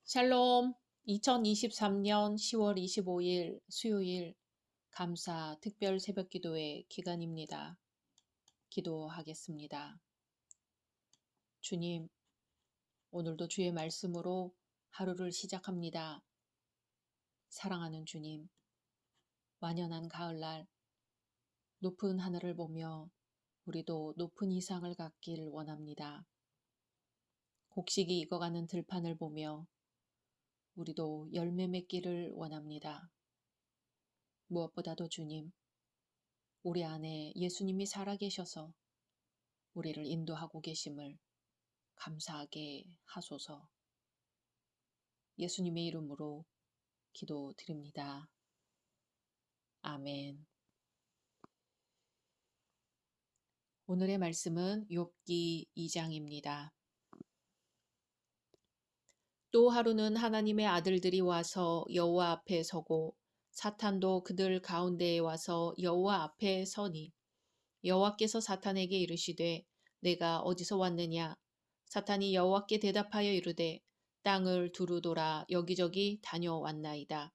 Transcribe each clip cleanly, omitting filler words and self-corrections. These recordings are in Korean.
샬롬. 2023년 10월 25일 수요일 감사 특별 새벽 기도회 기간입니다. 기도하겠습니다. 주님, 오늘도 주의 말씀으로 하루를 시작합니다. 사랑하는 주님, 완연한 가을날 높은 하늘을 보며 우리도 높은 이상을 갖길 원합니다. 곡식이 익어가는 들판을 보며 우리도 열매 맺기를 원합니다. 무엇보다도 주님, 우리 안에 예수님이 살아계셔서 우리를 인도하고 계심을 감사하게 하소서. 예수님의 이름으로 기도드립니다. 아멘. 오늘의 말씀은 욥기 2장입니다. 또 하루는 하나님의 아들들이 와서 여호와 앞에 서고 사탄도 그들 가운데에 와서 여호와 앞에 서니 여호와께서 사탄에게 이르시되 내가 어디서 왔느냐? 사탄이 여호와께 대답하여 이르되 땅을 두루 돌아 여기저기 다녀왔나이다.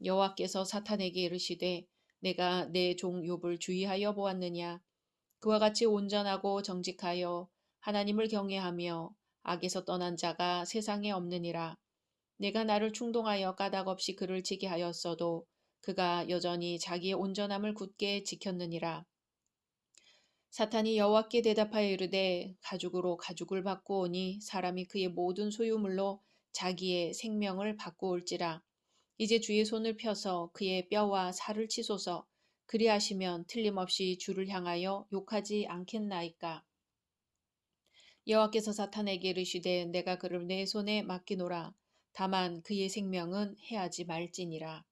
여호와께서 사탄에게 이르시되 내가 내 종 욥을 주의하여 보았느냐? 그와 같이 온전하고 정직하여 하나님을 경외하며 악에서 떠난 자가 세상에 없느니라. 내가 나를 충동하여 까닭 없이 그를 지게 하였어도 그가 여전히 자기의 온전함을 굳게 지켰느니라. 사탄이 여호와께 대답하여 이르되 가죽으로 가죽을 바꾸오니 사람이 그의 모든 소유물로 자기의 생명을 바꾸올지라. 이제 주의 손을 펴서 그의 뼈와 살을 치소서. 그리하시면 틀림없이 주를 향하여 욕하지 않겠나이까. 여호와께서 사탄에게 이르시되 내가 그를 내 손에 맡기노라. 다만 그의 생명은 해하지 말지니라.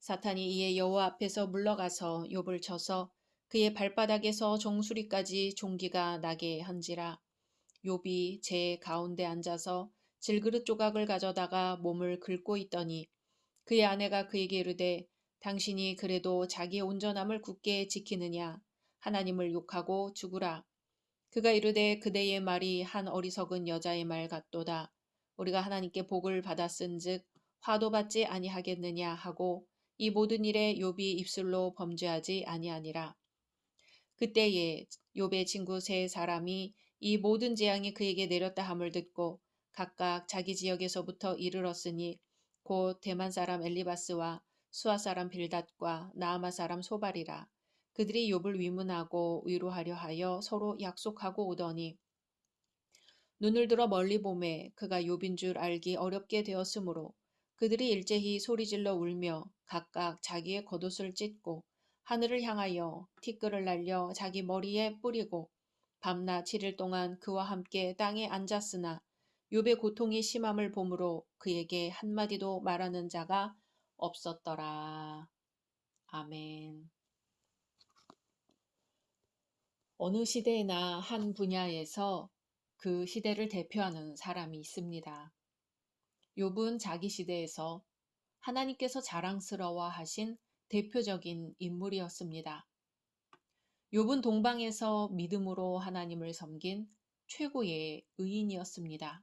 사탄이 이에 여호와 앞에서 물러가서 욥을 쳐서 그의 발바닥에서 정수리까지 종기가 나게 한지라. 욥이 제 가운데 앉아서 질그릇 조각을 가져다가 몸을 긁고 있더니 그의 아내가 그에게 이르되 당신이 그래도 자기의 온전함을 굳게 지키느냐? 하나님을 욕하고 죽으라. 그가 이르되 그대의 말이 한 어리석은 여자의 말 같도다. 우리가 하나님께 복을 받았은즉 화도 받지 아니하겠느냐 하고 이 모든 일에 욥이 입술로 범죄하지 아니하니라. 그때에 욥의 친구 세 사람이 이 모든 재앙이 그에게 내렸다 함을 듣고 각각 자기 지역에서부터 이르렀으니 곧 대만 사람 엘리바스와 수아 사람 빌닷과 나아마 사람 소발이라. 그들이 욥을 위문하고 위로하려 하여 서로 약속하고 오더니 눈을 들어 멀리 보매 그가 욥인 줄 알기 어렵게 되었으므로 그들이 일제히 소리질러 울며 각각 자기의 겉옷을 찢고 하늘을 향하여 티끌을 날려 자기 머리에 뿌리고 밤낮 7일 동안 그와 함께 땅에 앉았으나 욥의 고통이 심함을 보므로 그에게 한마디도 말하는 자가 없었더라. 아멘. 어느 시대나 한 분야에서 그 시대를 대표하는 사람이 있습니다. 욥은 자기 시대에서 하나님께서 자랑스러워하신 대표적인 인물이었습니다. 욥은 동방에서 믿음으로 하나님을 섬긴 최고의 의인이었습니다.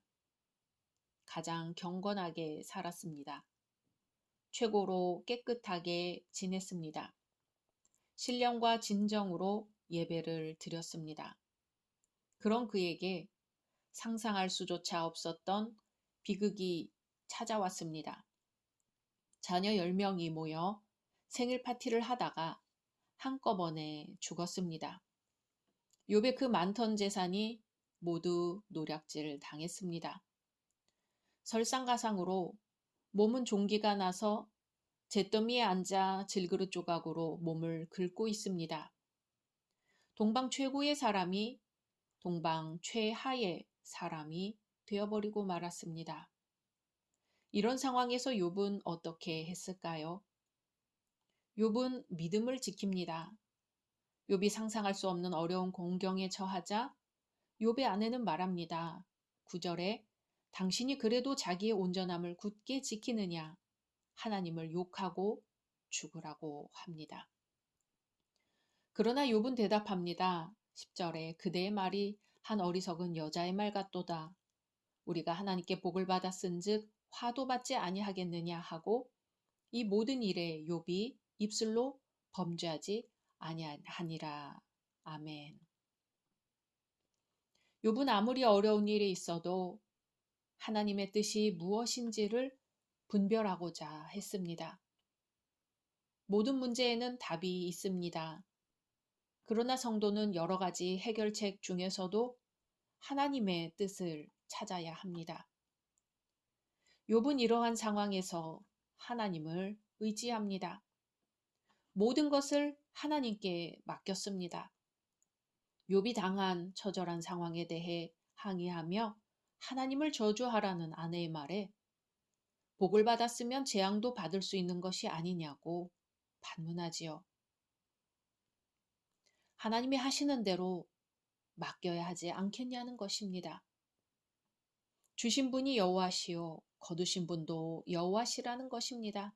가장 경건하게 살았습니다. 최고로 깨끗하게 지냈습니다. 신령과 진정으로 예배를 드렸습니다. 그런 그에게 상상할 수조차 없었던 비극이 찾아왔습니다. 자녀 10명이 모여 생일 파티를 하다가 한꺼번에 죽었습니다. 욥의 그 많던 재산이 모두 노략질 당했습니다. 설상가상으로 몸은 종기가 나서 잿더미에 앉아 질그릇 조각으로 몸을 긁고 있습니다. 동방 최고의 사람이 동방 최하의 사람이 되어버리고 말았습니다. 이런 상황에서 욥은 어떻게 했을까요? 욥은 믿음을 지킵니다. 욥이 상상할 수 없는 어려운 공경에 처하자 욥의 아내는 말합니다. 9절에 당신이 그래도 자기의 온전함을 굳게 지키느냐? 하나님을 욕하고 죽으라고 합니다. 그러나 욥은 대답합니다. 10절에 그대의 말이 한 어리석은 여자의 말 같도다. 우리가 하나님께 복을 받았은즉 화도 받지 아니하겠느냐 하고 이 모든 일에 욥이 입술로 범죄하지 아니하니라. 아멘. 욥은 아무리 어려운 일이 있어도 하나님의 뜻이 무엇인지를 분별하고자 했습니다. 모든 문제에는 답이 있습니다. 그러나 성도는 여러 가지 해결책 중에서도 하나님의 뜻을 찾아야 합니다. 욥은 이러한 상황에서 하나님을 의지합니다. 모든 것을 하나님께 맡겼습니다. 욥이 당한 처절한 상황에 대해 항의하며 하나님을 저주하라는 아내의 말에 복을 받았으면 재앙도 받을 수 있는 것이 아니냐고 반문하지요. 하나님이 하시는 대로 맡겨야 하지 않겠냐는 것입니다. 주신 분이 여호와시요 거두신 분도 여호와시라는 것입니다.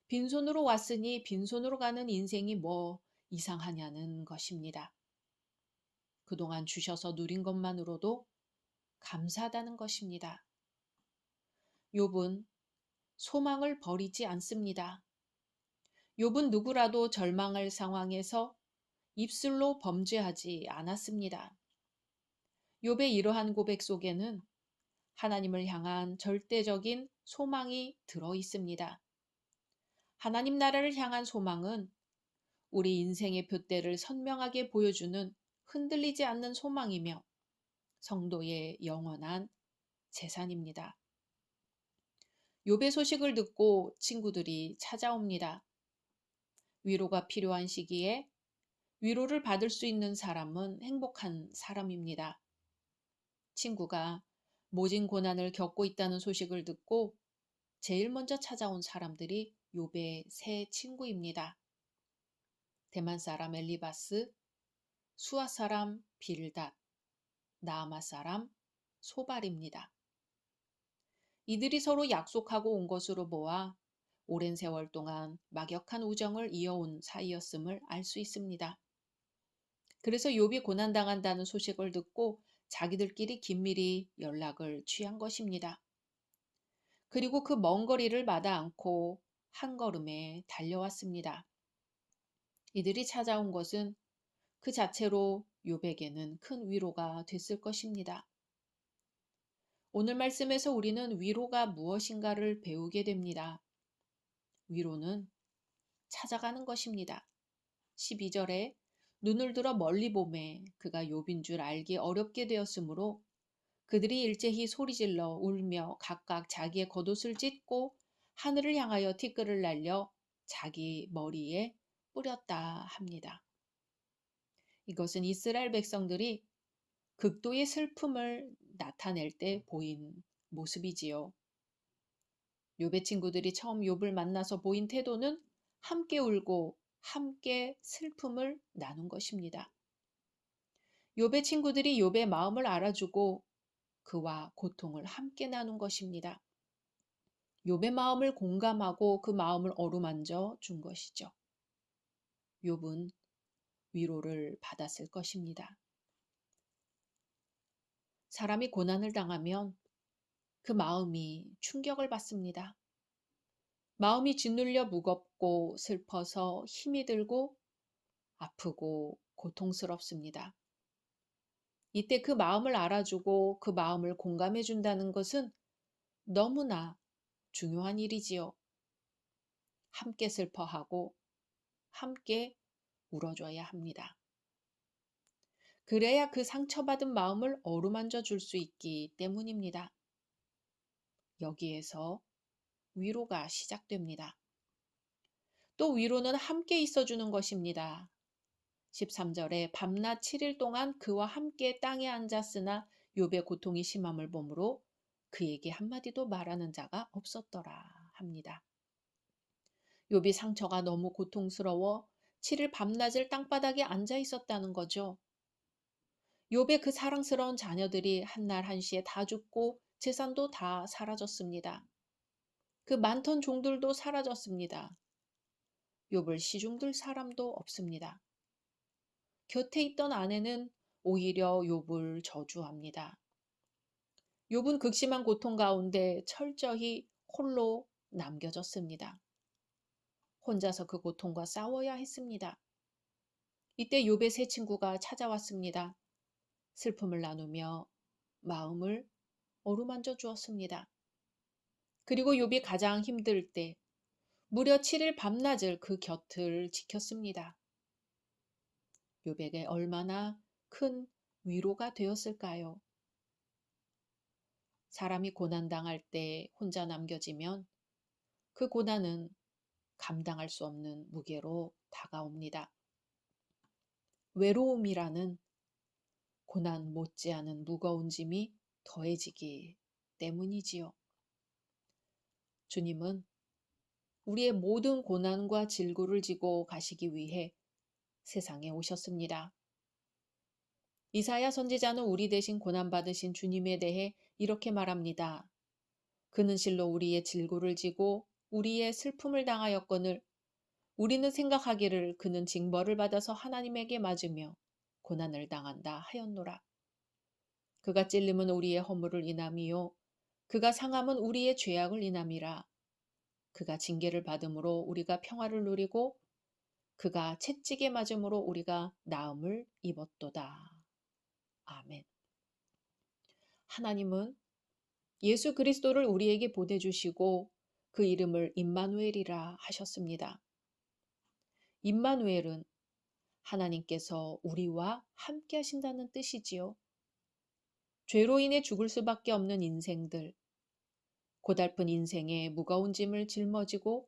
빈손으로 왔으니 빈손으로 가는 인생이 뭐 이상하냐는 것입니다. 그동안 주셔서 누린 것만으로도 감사하다는 것입니다. 욥은 소망을 버리지 않습니다. 욥은 누구라도 절망할 상황에서 입술로 범죄하지 않았습니다. 욥의 이러한 고백 속에는 하나님을 향한 절대적인 소망이 들어 있습니다. 하나님 나라를 향한 소망은 우리 인생의 둯대를 선명하게 보여주는 흔들리지 않는 소망이며 성도의 영원한 재산입니다. 욥의 소식을 듣고 친구들이 찾아옵니다. 위로가 필요한 시기에 위로를 받을 수 있는 사람은 행복한 사람입니다. 친구가 모진 고난을 겪고 있다는 소식을 듣고 제일 먼저 찾아온 사람들이 욥의 세 친구입니다. 대만 사람 엘리바스, 수아 사람 빌닷, 나아마 사람 소발입니다. 이들이 서로 약속하고 온 것으로 보아 오랜 세월 동안 막역한 우정을 이어온 사이였음을 알 수 있습니다. 그래서 욥이 고난당한다는 소식을 듣고 자기들끼리 긴밀히 연락을 취한 것입니다. 그리고 그 먼 거리를 마다 않고 한 걸음에 달려왔습니다. 이들이 찾아온 것은 그 자체로 욥에게는 큰 위로가 됐을 것입니다. 오늘 말씀에서 우리는 위로가 무엇인가를 배우게 됩니다. 위로는 찾아가는 것입니다. 12절에 눈을 들어 멀리 보매 그가 욥인 줄 알기 어렵게 되었으므로 그들이 일제히 소리질러 울며 각각 자기의 겉옷을 찢고 하늘을 향하여 티끌을 날려 자기 머리에 뿌렸다 합니다. 이것은 이스라엘 백성들이 극도의 슬픔을 나타낼 때 보인 모습이지요. 욥의 친구들이 처음 욥을 만나서 보인 태도는 함께 울고 함께 슬픔을 나눈 것입니다. 욥의 친구들이 욥의 마음을 알아주고 그와 고통을 함께 나눈 것입니다. 욥의 마음을 공감하고 그 마음을 어루만져 준 것이죠. 욥은 위로를 받았을 것입니다. 사람이 고난을 당하면 그 마음이 충격을 받습니다. 마음이 짓눌려 무겁고 슬퍼서 힘이 들고 아프고 고통스럽습니다. 이때 그 마음을 알아주고 그 마음을 공감해 준다는 것은 너무나 중요한 일이지요. 함께 슬퍼하고 함께 울어줘야 합니다. 그래야 그 상처받은 마음을 어루만져 줄 수 있기 때문입니다. 여기에서 위로가 시작됩니다. 또 위로는 함께 있어주는 것입니다. 13절에 밤낮 7일 동안 그와 함께 땅에 앉았으나 욥의 고통이 심함을 보므로 그에게 한마디도 말하는 자가 없었더라 합니다. 욥이 상처가 너무 고통스러워 7일 밤낮을 땅바닥에 앉아 있었다는 거죠. 욥의 그 사랑스러운 자녀들이 한날 한시에 다 죽고 재산도 다 사라졌습니다. 그 많던 종들도 사라졌습니다. 욥을 시중들 사람도 없습니다. 곁에 있던 아내는 오히려 욥을 저주합니다. 욥은 극심한 고통 가운데 철저히 홀로 남겨졌습니다. 혼자서 그 고통과 싸워야 했습니다. 이때 욥의 세 친구가 찾아왔습니다. 슬픔을 나누며 마음을 어루만져 주었습니다. 그리고 욥이 가장 힘들 때 무려 7일 밤낮을 그 곁을 지켰습니다. 욥에게 얼마나 큰 위로가 되었을까요? 사람이 고난당할 때 혼자 남겨지면 그 고난은 감당할 수 없는 무게로 다가옵니다. 외로움이라는 고난 못지않은 무거운 짐이 더해지기 때문이지요. 주님은 우리의 모든 고난과 질고를 지고 가시기 위해 세상에 오셨습니다. 이사야 선지자는 우리 대신 고난받으신 주님에 대해 이렇게 말합니다. 그는 실로 우리의 질고를 지고 우리의 슬픔을 당하였거늘 우리는 생각하기를 그는 징벌을 받아서 하나님에게 맞으며 고난을 당한다 하였노라. 그가 찔림은 우리의 허물을 인함이요 그가 상함은 우리의 죄악을 인함이라. 그가 징계를 받음으로 우리가 평화를 누리고 그가 채찍에 맞음으로 우리가 나음을 입었도다. 아멘. 하나님은 예수 그리스도를 우리에게 보내주시고 그 이름을 임마누엘이라 하셨습니다. 임마누엘은 하나님께서 우리와 함께 하신다는 뜻이지요. 죄로 인해 죽을 수밖에 없는 인생들, 고달픈 인생에 무거운 짐을 짊어지고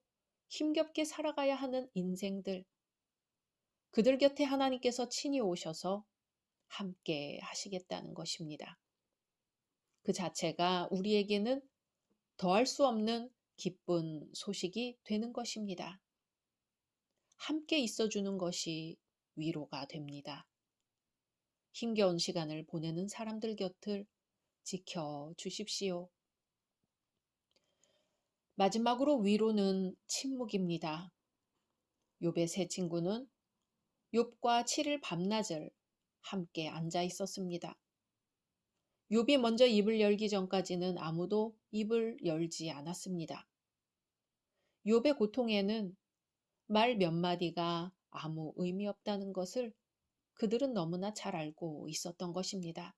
힘겹게 살아가야 하는 인생들, 그들 곁에 하나님께서 친히 오셔서 함께 하시겠다는 것입니다. 그 자체가 우리에게는 더할 수 없는 기쁜 소식이 되는 것입니다. 함께 있어주는 것이 위로가 됩니다. 힘겨운 시간을 보내는 사람들 곁을 지켜주십시오. 마지막으로 위로는 침묵입니다. 욥의 세 친구는 욥과 7일 밤낮을 함께 앉아 있었습니다. 욥이 먼저 입을 열기 전까지는 아무도 입을 열지 않았습니다. 욥의 고통에는 말 몇 마디가 아무 의미 없다는 것을 그들은 너무나 잘 알고 있었던 것입니다.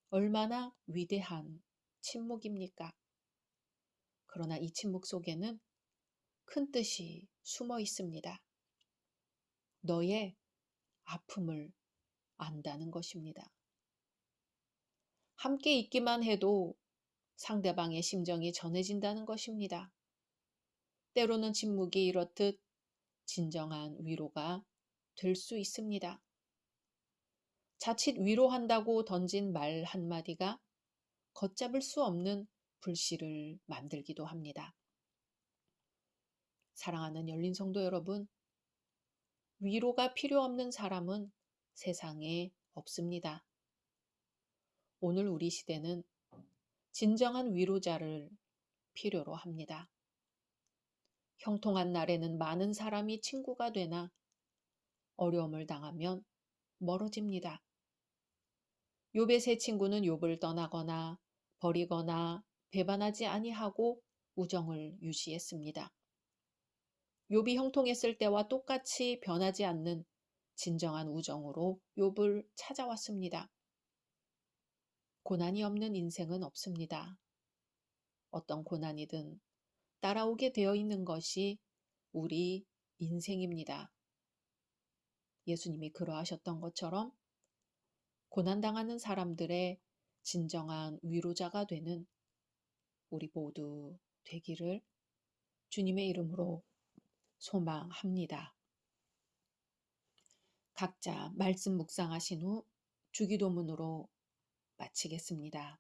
얼마나 위대한 침묵입니까? 그러나 이 침묵 속에는 큰 뜻이 숨어 있습니다. 너의 아픔을 안다는 것입니다. 함께 있기만 해도 상대방의 심정이 전해진다는 것입니다. 때로는 침묵이 이렇듯 진정한 위로가 될 수 있습니다. 자칫 위로한다고 던진 말 한마디가 걷잡을 수 없는 불씨를 만들기도 합니다. 사랑하는 열린 성도 여러분, 위로가 필요 없는 사람은 세상에 없습니다. 오늘 우리 시대는 진정한 위로자를 필요로 합니다. 형통한 날에는 많은 사람이 친구가 되나 어려움을 당하면 멀어집니다. 욥의 세 친구는 욥을 떠나거나 버리거나 배반하지 아니하고 우정을 유지했습니다. 욥이 형통했을 때와 똑같이 변하지 않는 진정한 우정으로 욥을 찾아왔습니다. 고난이 없는 인생은 없습니다. 어떤 고난이든 따라오게 되어 있는 것이 우리 인생입니다. 예수님이 그러하셨던 것처럼 고난당하는 사람들의 진정한 위로자가 되는 우리 모두 되기를 주님의 이름으로 소망합니다. 각자 말씀 묵상하신 후 주기도문으로 마치겠습니다.